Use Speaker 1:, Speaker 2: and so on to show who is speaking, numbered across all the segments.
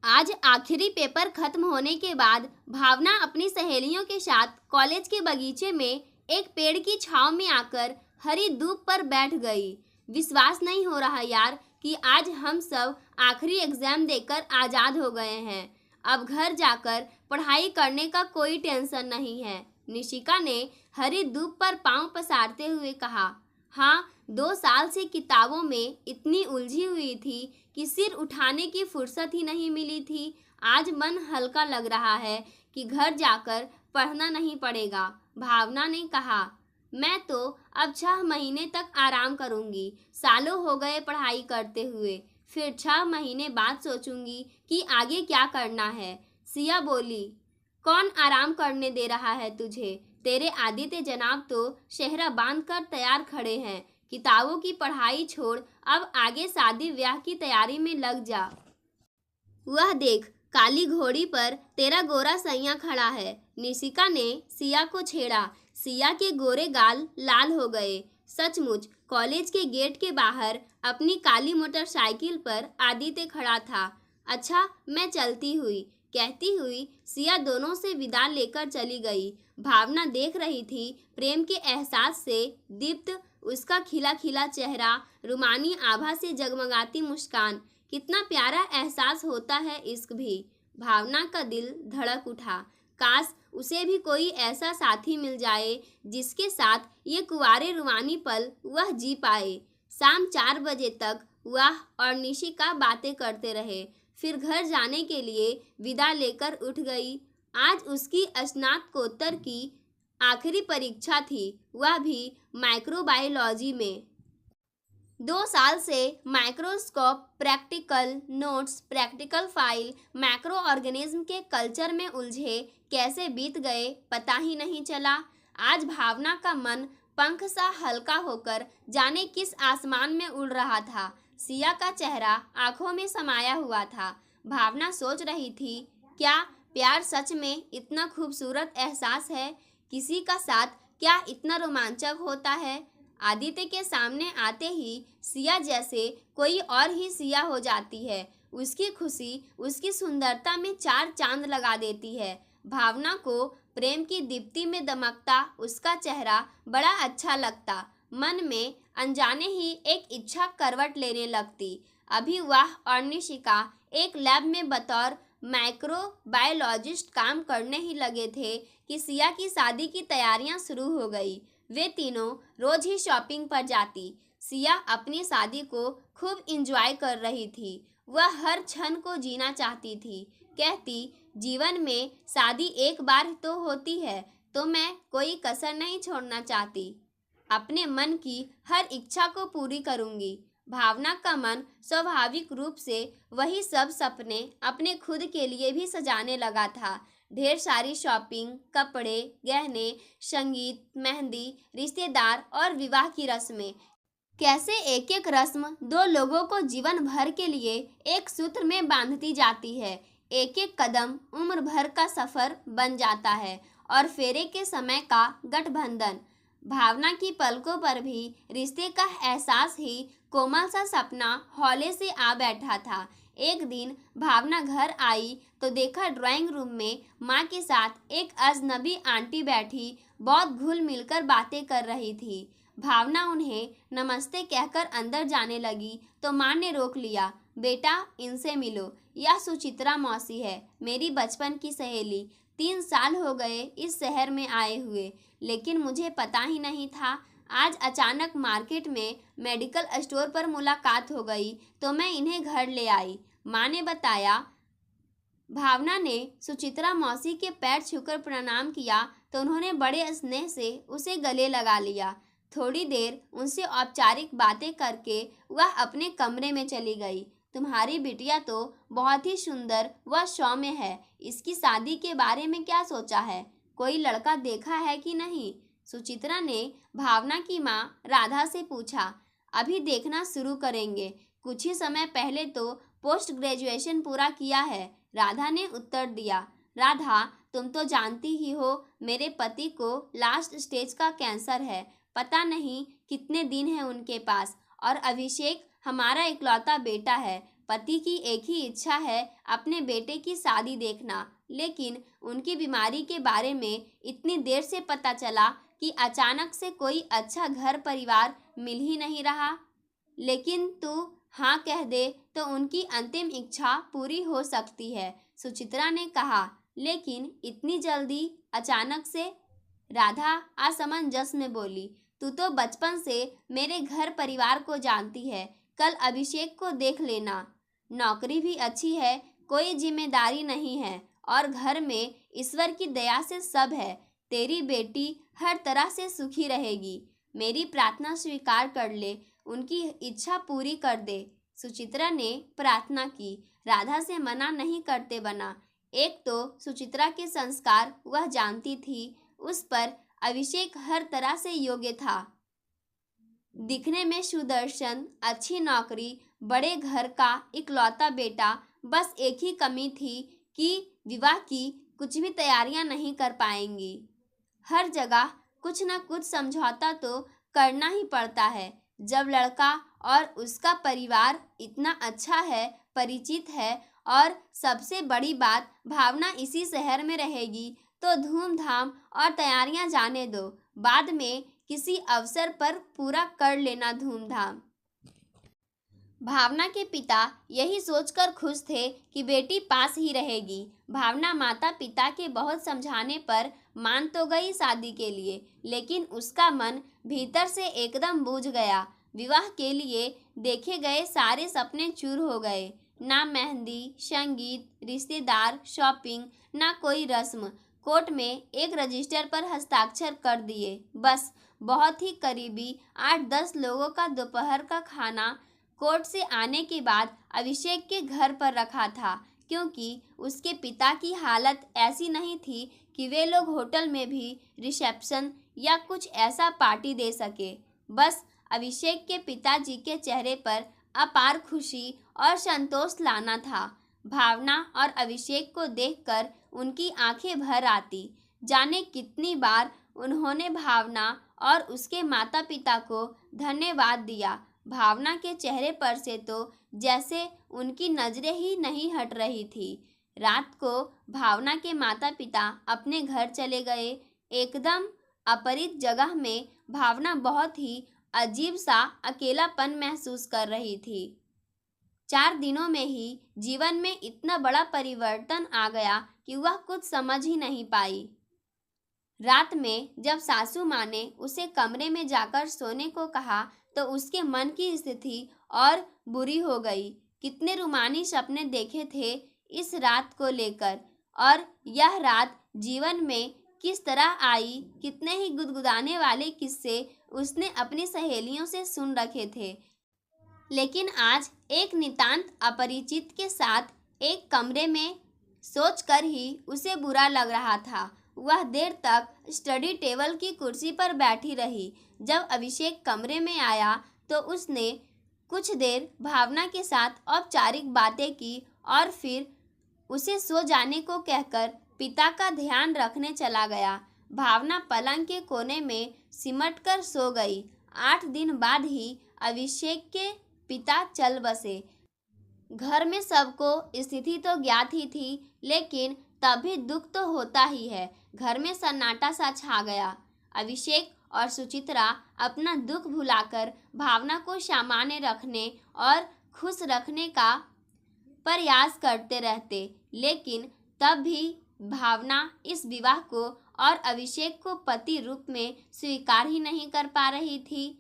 Speaker 1: आज आखिरी पेपर खत्म होने के बाद भावना अपनी सहेलियों के साथ कॉलेज के बगीचे में एक पेड़ की छांव में आकर हरी धूप पर बैठ गई। विश्वास नहीं हो रहा यार कि आज हम सब आखिरी एग्जाम देकर आज़ाद हो गए हैं। अब घर जाकर पढ़ाई करने का कोई टेंशन नहीं है। निशिका ने हरी धूप पर पांव पसारते हुए कहा। हाँ, 2 साल से किताबों में इतनी उलझी हुई थी कि सिर उठाने की फुर्सत ही नहीं मिली थी। आज मन हल्का लग रहा है कि घर जाकर पढ़ना नहीं पड़ेगा। भावना ने कहा, मैं तो अब 6 महीने तक आराम करूंगी। सालों हो गए पढ़ाई करते हुए, फिर 6 महीने बाद सोचूंगी कि आगे क्या करना है। सिया बोली, कौन आराम करने दे रहा है तुझे? तेरे आदित्य जनाब तो सेहरा बांध कर तैयार खड़े हैं। किताबों की पढ़ाई छोड़ अब आगे शादी ब्याह की तैयारी में लग जा। वह देख, काली घोड़ी पर तेरा गोरा सैया खड़ा है। निशिका ने सिया को छेड़ा। सिया के गोरे गाल लाल हो गए। सचमुच कॉलेज के गेट के बाहर अपनी काली मोटरसाइकिल पर आदित्य खड़ा था। अच्छा, मैं चलती हुई, कहती हुई सिया दोनों से विदा लेकर चली गई। भावना देख रही थी, प्रेम के एहसास से दीप्त उसका खिला खिला चेहरा, रुमानी आभा से जगमगाती मुस्कान। कितना प्यारा एहसास होता है इश्क भी। भावना का दिल धड़क उठा। काश उसे भी कोई ऐसा साथी मिल जाए जिसके साथ ये कुंवारे रुमानी पल वह जी पाए। शाम 4 बजे तक वह और निशिका बातें करते रहे। फिर घर जाने के लिए विदा लेकर उठ गई। आज उसकी स्नातकोत्तर की आखिरी परीक्षा थी, वह भी माइक्रोबायोलॉजी में। 2 साल से microscope, practical notes, practical file, macro organism के कल्चर में उलझे कैसे बीत गए पता ही नहीं चला। आज भावना का मन पंख सा हल्का होकर जाने किस आसमान में उड़ रहा था। सिया का चेहरा आंखों में समाया हुआ था। भावना सोच रही थी, क्या प्यार सच में इतना खूबसूरत एहसास है? किसी का साथ क्या इतना रोमांचक होता है? आदित्य के सामने आते ही सिया जैसे कोई और ही सिया हो जाती है। उसकी खुशी उसकी सुंदरता में 4 चांद लगा देती है। भावना को प्रेम की दीप्ति में दमकता उसका चेहरा बड़ा अच्छा लगता। मन में अनजाने ही एक इच्छा करवट लेने लगती। अभी वह और निशिका एक लैब में बतौर माइक्रोबायोलॉजिस्ट काम करने ही लगे थे कि सिया की शादी की तैयारियां शुरू हो गई। वे तीनों रोज ही शॉपिंग पर जाती। सिया अपनी शादी को खूब इंजॉय कर रही थी। वह हर क्षण को जीना चाहती थी। कहती, जीवन में शादी एक बार तो होती है, तो मैं कोई कसर नहीं छोड़ना चाहती। अपने मन की हर इच्छा को पूरी करूंगी। भावना का मन स्वाभाविक रूप से वही सब सपने अपने खुद के लिए भी सजाने लगा था। ढेर सारी शॉपिंग, कपड़े, गहने, संगीत, मेहंदी, रिश्तेदार और विवाह की रस्में। कैसे एक एक रस्म 2 लोगों को जीवन भर के लिए एक सूत्र में बांधती जाती है। एक एक कदम उम्र भर का सफर बन जाता है और फेरे के समय का गठबंधन। भावना की पलकों पर भी रिश्ते का एहसास ही कोमल सा सपना हौले से आ बैठा था। एक दिन भावना घर आई तो देखा ड्राइंग रूम में माँ के साथ एक अजनबी आंटी बैठी बहुत घुल मिलकर बातें कर रही थी। भावना उन्हें नमस्ते कहकर अंदर जाने लगी तो माँ ने रोक लिया। बेटा, इनसे मिलो, यह सुचित्रा मौसी है, मेरी बचपन की सहेली। 3 साल हो गए इस शहर में आए हुए, लेकिन मुझे पता ही नहीं था। आज अचानक मार्केट में मेडिकल स्टोर पर मुलाकात हो गई तो मैं इन्हें घर ले आई, माँ ने बताया। भावना ने सुचित्रा मौसी के पैर छूकर प्रणाम किया तो उन्होंने बड़े स्नेह से उसे गले लगा लिया। थोड़ी देर उनसे औपचारिक बातें करके वह अपने कमरे में चली गई। तुम्हारी बिटिया तो बहुत ही सुंदर व सौम्य है। इसकी शादी के बारे में क्या सोचा है? कोई लड़का देखा है कि नहीं? सुचित्रा ने भावना की माँ राधा से पूछा। अभी देखना शुरू करेंगे, कुछ ही समय पहले तो पोस्ट ग्रेजुएशन पूरा किया है, राधा ने उत्तर दिया। राधा, तुम तो जानती ही हो मेरे पति को लास्ट स्टेज का कैंसर है। पता नहीं कितने दिन है उनके पास। और अभिषेक हमारा इकलौता बेटा है, पति की एक ही इच्छा है अपने बेटे की शादी देखना, लेकिन उनकी बीमारी के बारे में इतनी देर से पता चला कि अचानक से कोई अच्छा घर परिवार मिल ही नहीं रहा। लेकिन तू हाँ कह दे तो उनकी अंतिम इच्छा पूरी हो सकती है, सुचित्रा ने कहा। लेकिन इतनी जल्दी, अचानक से? राधा असमंजस में बोली। तू तो बचपन से मेरे घर परिवार को जानती है। कल अभिषेक को देख लेना। नौकरी भी अच्छी है, कोई जिम्मेदारी नहीं है और घर में ईश्वर की दया से सब है। तेरी बेटी हर तरह से सुखी रहेगी। मेरी प्रार्थना स्वीकार कर ले, उनकी इच्छा पूरी कर दे, सुचित्रा ने प्रार्थना की। राधा से मना नहीं करते बना। एक तो सुचित्रा के संस्कार वह जानती थी, उस पर अभिषेक हर तरह से योग्य था। दिखने में सुदर्शन, अच्छी नौकरी, बड़े घर का इकलौता बेटा। बस एक ही कमी थी कि विवाह की कुछ भी तैयारियां नहीं कर पाएंगी। हर जगह कुछ न कुछ समझौता तो करना ही पड़ता है। जब लड़का और उसका परिवार इतना अच्छा है, परिचित है और सबसे बड़ी बात भावना इसी शहर में रहेगी, तो धूमधाम और तैयारियां जाने दो, बाद में किसी अवसर पर पूरा कर लेना धूमधाम। भावना के पिता यही सोचकर खुश थे कि बेटी पास ही रहेगी। भावना माता पिता के बहुत समझाने पर मान तो गई शादी के लिए, लेकिन उसका मन भीतर से एकदम बूझ गया। विवाह के लिए देखे गए सारे सपने चूर हो गए। ना मेहंदी, संगीत, रिश्तेदार, शॉपिंग, ना कोई रस्म। कोर्ट में एक रजिस्टर पर हस्ताक्षर कर दिए, बस। बहुत ही करीबी 8-10 लोगों का दोपहर का खाना कोर्ट से आने के बाद अभिषेक के घर पर रखा था, क्योंकि उसके पिता की हालत ऐसी नहीं थी कि वे लोग होटल में भी रिसेप्शन या कुछ ऐसा पार्टी दे सके। बस अभिषेक के पिताजी के चेहरे पर अपार खुशी और संतोष लाना था। भावना और अभिषेक को देखकर उनकी आंखें भर आती। जाने कितनी बार उन्होंने भावना और उसके माता पिता को धन्यवाद दिया। भावना के चेहरे पर से तो जैसे उनकी नजरें ही नहीं हट रही थी। रात को भावना के माता पिता अपने घर चले गए। एकदम अपरिचित जगह में भावना बहुत ही अजीब सा अकेलापन महसूस कर रही थी। 4 दिनों में ही जीवन में इतना बड़ा परिवर्तन आ गया कि वह कुछ समझ ही नहीं पाई। रात में जब सासू माँ ने उसे कमरे में जाकर सोने को कहा, तो उसके मन की स्थिति और बुरी हो गई। कितने रुमानी सपने देखे थे इस रात को लेकर, और यह रात जीवन में किस तरह आई। कितने ही गुदगुदाने वाले किस्से उसने अपनी सहेलियों से सुन रखे थे, लेकिन आज एक नितांत अपरिचित के साथ एक कमरे में सोचकर ही उसे बुरा लग रहा था। वह देर तक स्टडी टेबल की कुर्सी पर बैठी रही। जब अभिषेक कमरे में आया तो उसने कुछ देर भावना के साथ औपचारिक बातें की और फिर उसे सो जाने को कहकर पिता का ध्यान रखने चला गया। भावना पलंग के कोने में सिमटकर सो गई। 8 दिन बाद ही अभिषेक के पिता चल बसे। घर में सबको स्थिति तो ज्ञात ही थी, लेकिन तभी दुख तो होता ही है। घर में सन्नाटा सा छा गया। अभिषेक और सुचित्रा अपना दुख भुलाकर भावना को सामान्य रखने और खुश रखने का प्रयास करते रहते, लेकिन तब भी भावना इस विवाह को और अभिषेक को पति रूप में स्वीकार ही नहीं कर पा रही थी।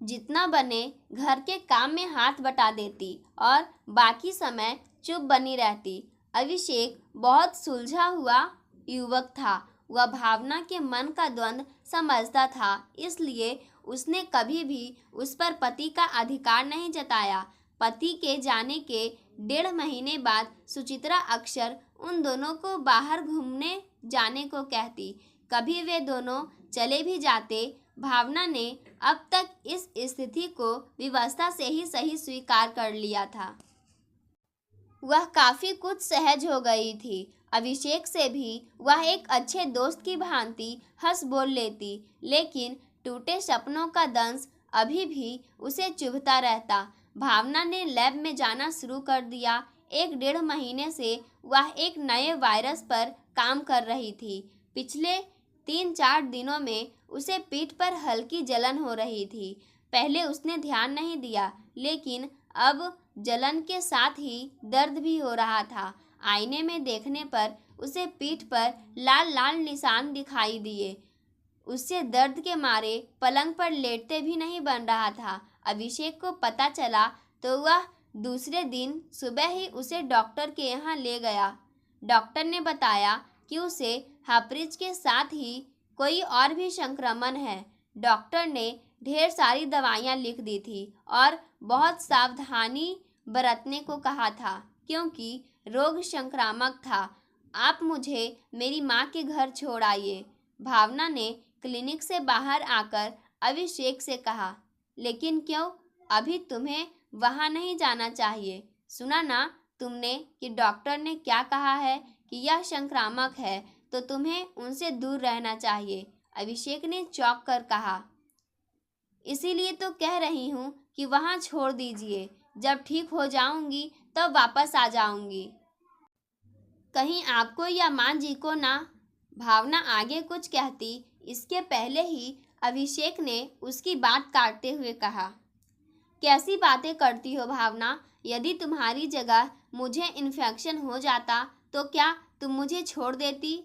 Speaker 1: जितना बने घर के काम में हाथ बटा देती और बाकी समय चुप बनी रहती। अभिषेक बहुत सुलझा हुआ युवक था। वह भावना के मन का द्वंद्व समझता था, इसलिए उसने कभी भी उस पर पति का अधिकार नहीं जताया। पति के जाने के 1.5 महीने बाद सुचित्रा अक्सर उन दोनों को बाहर घूमने जाने को कहती। कभी वे दोनों चले भी जाते। भावना ने अब तक इस स्थिति को विवशता से ही सही स्वीकार कर लिया था। वह काफी कुछ सहज हो गई थी। अभिषेक से भी वह एक अच्छे दोस्त की भांति हंस बोल लेती, लेकिन टूटे सपनों का दंश अभी भी उसे चुभता रहता। भावना ने लैब में जाना शुरू कर दिया। 1 डेढ़ महीने से वह एक नए वायरस पर काम कर रही थी। पिछले 3-4 दिनों में उसे पीठ पर हल्की जलन हो रही थी। पहले उसने ध्यान नहीं दिया, लेकिन अब जलन के साथ ही दर्द भी हो रहा था। आईने में देखने पर उसे पीठ पर लाल लाल निशान दिखाई दिए। उससे दर्द के मारे पलंग पर लेटते भी नहीं बन रहा था। अभिषेक को पता चला तो वह दूसरे दिन सुबह ही उसे डॉक्टर के यहाँ ले गया। डॉक्टर ने बताया कि उसे हाइपरिज के साथ ही कोई और भी संक्रमण है। डॉक्टर ने ढेर सारी दवाइयाँ लिख दी थी और बहुत सावधानी बरतने को कहा था, क्योंकि रोग संक्रामक था। आप मुझे मेरी माँ के घर छोड़ आइए, भावना ने क्लिनिक से बाहर आकर अभिषेक से कहा। लेकिन क्यों? अभी तुम्हें वहाँ नहीं जाना चाहिए। सुना ना तुमने कि डॉक्टर ने क्या कहा है कि यह संक्रामक है, तो तुम्हें उनसे दूर रहना चाहिए, अभिषेक ने चौंक कर कहा। इसीलिए तो कह रही हूँ कि वहाँ छोड़ दीजिए। जब ठीक हो जाऊंगी तब वापस आ जाऊंगी। कहीं आपको या माँ जी को ना। भावना आगे कुछ कहती, इसके पहले ही अभिषेक ने उसकी बात काटते हुए कहा। कैसी बातें करती हो भावना? यदि तुम्हारी जगह मुझे इन्फेक्शन हो जाता तो क्या तुम मुझे छोड़ देती?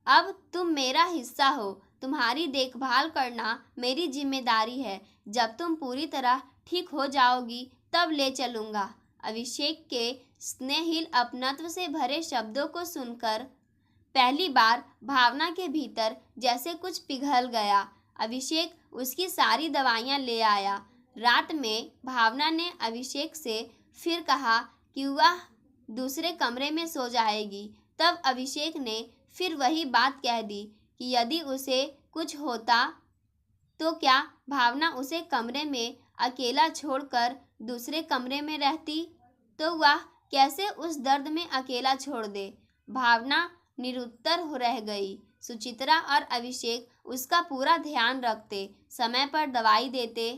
Speaker 1: अब तुम मेरा हिस्सा हो, तुम्हारी देखभाल करना मेरी जिम्मेदारी है। जब तुम पूरी तरह ठीक हो जाओगी तब ले चलूँगा। अभिषेक के स्नेहिल अपनत्व से भरे शब्दों को सुनकर पहली बार भावना के भीतर जैसे कुछ पिघल गया। अभिषेक उसकी सारी दवाइयाँ ले आया। रात में भावना ने अभिषेक से फिर कहा कि वह दूसरे कमरे में सो जाएगी। तब अभिषेक ने फिर वही बात कह दी कि यदि उसे कुछ होता तो क्या भावना उसे कमरे में अकेला छोड़कर दूसरे कमरे में रहती? तो वह कैसे उस दर्द में अकेला छोड़ दे? भावना निरुत्तर हो रह गई। सुचित्रा और अभिषेक उसका पूरा ध्यान रखते, समय पर दवाई देते।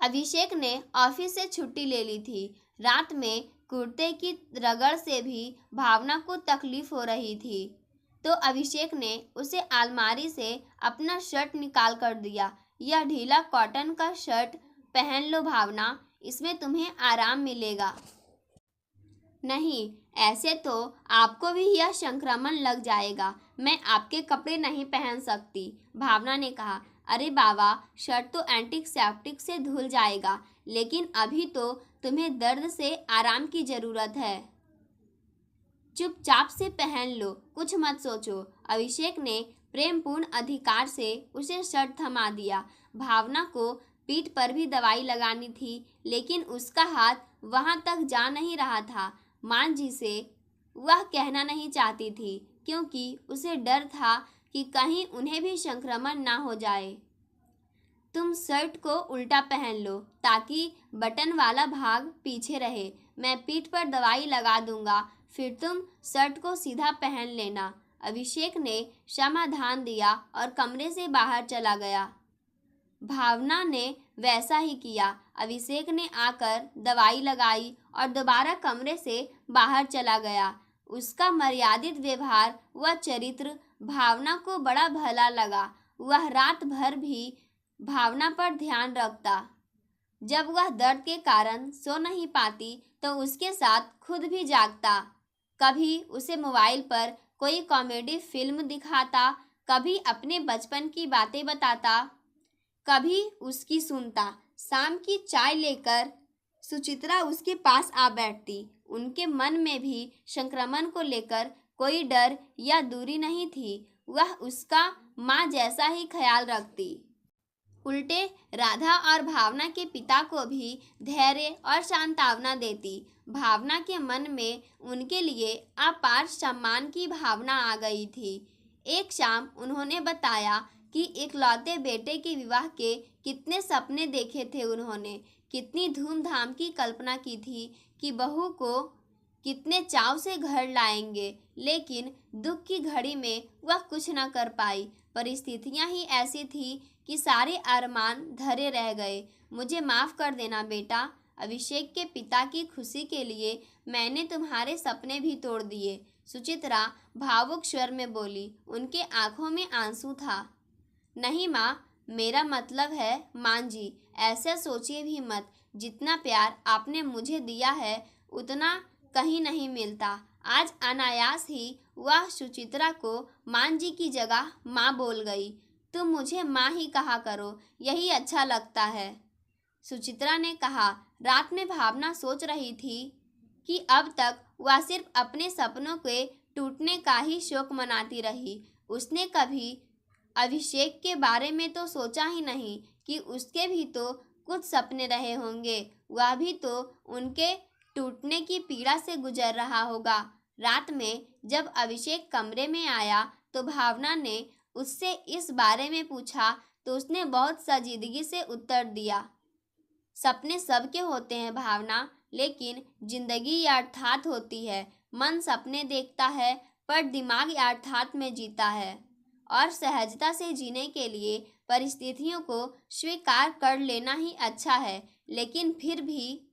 Speaker 1: अभिषेक ने ऑफिस से छुट्टी ले ली थी। रात में कुर्ते की रगड़ से भी भावना को तकलीफ हो रही थी, तो अभिषेक ने उसे अलमारी से अपना शर्ट निकाल कर दिया। यह ढीला कॉटन का शर्ट पहन लो भावना, इसमें तुम्हें आराम मिलेगा। नहीं, ऐसे तो आपको भी यह संक्रमण लग जाएगा। मैं आपके कपड़े नहीं पहन सकती, भावना ने कहा। अरे बाबा, शर्ट तो एंटीसेप्टिक से धुल जाएगा, लेकिन अभी तो तुम्हें दर्द से आराम की ज़रूरत है। चुपचाप से पहन लो, कुछ मत सोचो। अभिषेक ने प्रेमपूर्ण अधिकार से उसे शर्ट थमा दिया। भावना को पीठ पर भी दवाई लगानी थी, लेकिन उसका हाथ वहां तक जा नहीं रहा था। माँ जी से वह कहना नहीं चाहती थी, क्योंकि उसे डर था कि कहीं उन्हें भी संक्रमण ना हो जाए। तुम शर्ट को उल्टा पहन लो ताकि बटन वाला भाग पीछे रहे। मैं पीठ पर दवाई लगा दूंगा, फिर तुम शर्ट को सीधा पहन लेना। अभिषेक ने समाधान दिया और कमरे से बाहर चला गया। भावना ने वैसा ही किया। अभिषेक ने आकर दवाई लगाई और दोबारा कमरे से बाहर चला गया। उसका मर्यादित व्यवहार व चरित्र भावना को बड़ा भला लगा। वह रात भर भी भावना पर ध्यान रखता। जब वह दर्द के कारण सो नहीं पाती तो उसके साथ खुद भी जागता। कभी उसे मोबाइल पर कोई कॉमेडी फिल्म दिखाता, कभी अपने बचपन की बातें बताता, कभी उसकी सुनता। शाम की चाय लेकर सुचित्रा उसके पास आ बैठती। उनके मन में भी संक्रमण को लेकर कोई डर या दूरी नहीं थी। वह उसका माँ जैसा ही ख्याल रखती। उल्टे राधा और भावना के पिता को भी धैर्य और सांत्वना देती। भावना के मन में उनके लिए अपार सम्मान की भावना आ गई थी। एक शाम उन्होंने बताया कि इकलौते बेटे के विवाह के कितने सपने देखे थे उन्होंने, कितनी धूमधाम की कल्पना की थी कि बहू को कितने चाव से घर लाएंगे, लेकिन दुख की घड़ी में वह कुछ न कर पाई। परिस्थितियां ही ऐसी थी कि सारे अरमान धरे रह गए। मुझे माफ़ कर देना बेटा। अभिषेक के पिता की खुशी के लिए मैंने तुम्हारे सपने भी तोड़ दिए, सुचित्रा भावुक स्वर में बोली। उनके आंखों में आंसू था। नहीं माँ, मेरा मतलब है माँ जी, ऐसा सोचिए भी मत। जितना प्यार आपने मुझे दिया है उतना कहीं नहीं मिलता। आज अनायास ही वह सुचित्रा को मान जी की जगह माँ बोल गई। तुम मुझे माँ ही कहा करो, यही अच्छा लगता है, सुचित्रा ने कहा। रात में भावना सोच रही थी कि अब तक वह सिर्फ अपने सपनों के टूटने का ही शोक मनाती रही। उसने कभी अभिषेक के बारे में तो सोचा ही नहीं कि उसके भी तो कुछ सपने रहे होंगे। वह भी तो उनके टूटने की पीड़ा से गुजर रहा होगा। रात में जब अभिषेक कमरे में आया तो भावना ने उससे इस बारे में पूछा तो उसने बहुत संजीदगी से उत्तर दिया। सपने सबके होते हैं भावना, लेकिन जिंदगी यथार्थ होती है। मन सपने देखता है पर दिमाग यथार्थ में जीता है, और सहजता से जीने के लिए परिस्थितियों को स्वीकार कर लेना ही अच्छा है। लेकिन फिर भी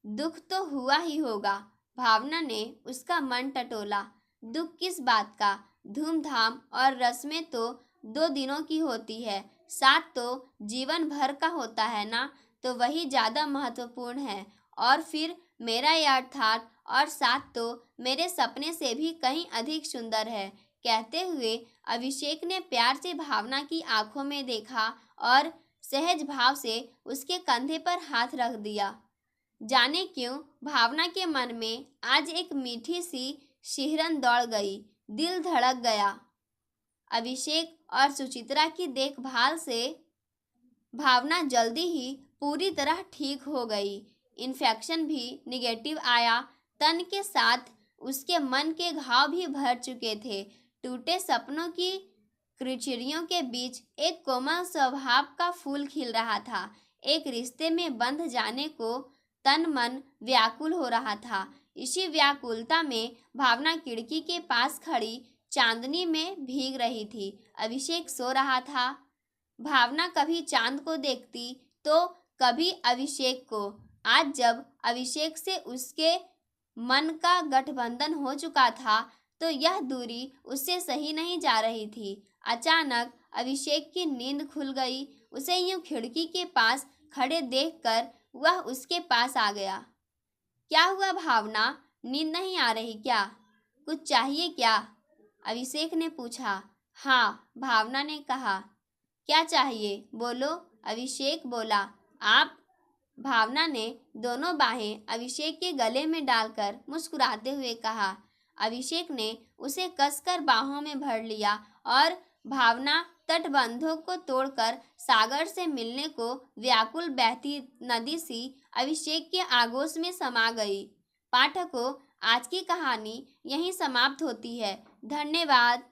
Speaker 1: दुख तो हुआ ही होगा। भावना ने उसका मन टटोला। दुख किस बात का? धूमधाम और रस्में तो 2 दिनों की होती है, साथ तो जीवन भर का होता है ना, तो वही ज़्यादा महत्वपूर्ण है। और फिर मेरा यथार्थ और साथ तो मेरे सपने से भी कहीं अधिक सुंदर है। कहते हुए अभिषेक ने प्यार से भावना की आंखों में देखा और सहज भाव से उसके कंधे पर हाथ रख दिया। जाने क्यों भावना के मन में आज एक मीठी सी शिहरन दौड़ गई, दिल धड़क गया। अभिषेक और सुचित्रा की देखभाल से भावना जल्दी ही पूरी तरह ठीक हो गई। इन्फेक्शन भी निगेटिव आया। तन के साथ उसके मन के घाव भी भर चुके थे। टूटे सपनों की किरचिड़ियों के बीच एक कोमल स्वभाव का फूल खिल रहा था। एक रिश्ते में बंध जाने को तन मन व्याकुल हो रहा था। इसी व्याकुलता में भावना खिड़की के पास खड़ी चांदनी में भीग रही थी। अभिषेक सो रहा था। भावना कभी चांद को देखती तो कभी अभिषेक को। आज जब अभिषेक से उसके मन का गठबंधन हो चुका था तो यह दूरी उससे सही नहीं जा रही थी। अचानक अभिषेक की नींद खुल गई। उसे यूं खिड़की के पास खड़े देखकर वह उसके पास आ गया। क्या हुआ भावना, नींद नहीं आ रही क्या? कुछ चाहिए क्या? अभिषेक ने पूछा। हाँ, भावना ने कहा। क्या चाहिए बोलो, अभिषेक बोला। आप? भावना ने दोनों बाहें अभिषेक के गले में डालकर मुस्कुराते हुए कहा। अभिषेक ने उसे कसकर बाहों में भर लिया और भावना तटबंधों को तोड़कर सागर से मिलने को व्याकुल बहती नदी सी अभिषेक के आगोश में समा गई। पाठकों, आज की कहानी यहीं समाप्त होती है। धन्यवाद।